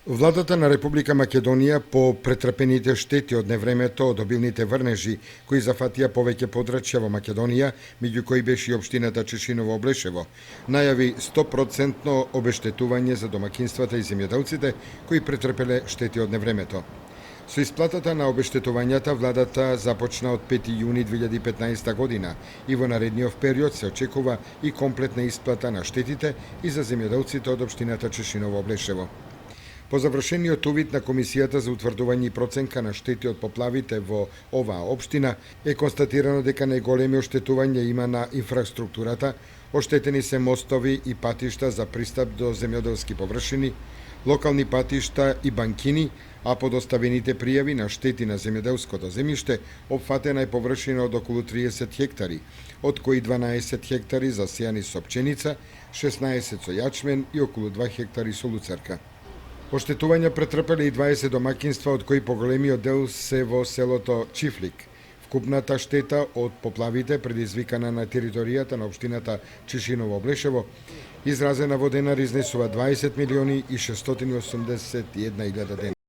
Владата на Република Македонија по претрпените штети од невремето од обилните врнежи кои зафатија повеќе подрачја во Македонија, меѓу кои беше и општината Чешиново Облешево, најави 100% обештетување за домакинствата и земјоделците кои претрпеле штети од невремето. Со исплатата на обештетувањата, владата започна од 5 јуни 2015 година и во наредниот период се очекува и комплетна исплата на штетите и за земјоделците од општината Чешиново Облешево. По завршениот увид на Комисијата за утврдување и проценка на штети од поплавите во оваа општина е констатирано дека најголеми оштетувања има на инфраструктурата, оштетени се мостови и патишта за пристап до земјоделски површини, локални патишта и банкини, а по доставените пријави на штети на земјоделското земјиште опфатена е површина од околу 30 хектари, од кои 12 хектари засејани со пченица, 16 со јачмен и околу 2 хектари со луцарка. Оштетувања претрпеле и 20 домакинства, од кои поголемиот дел се во селото Чифлик. Вкупната штета од поплавите, предизвикана на територијата на општината Чешиново Облешево, изразена во денар, изнесува 20 милиони и 681 илјада денара.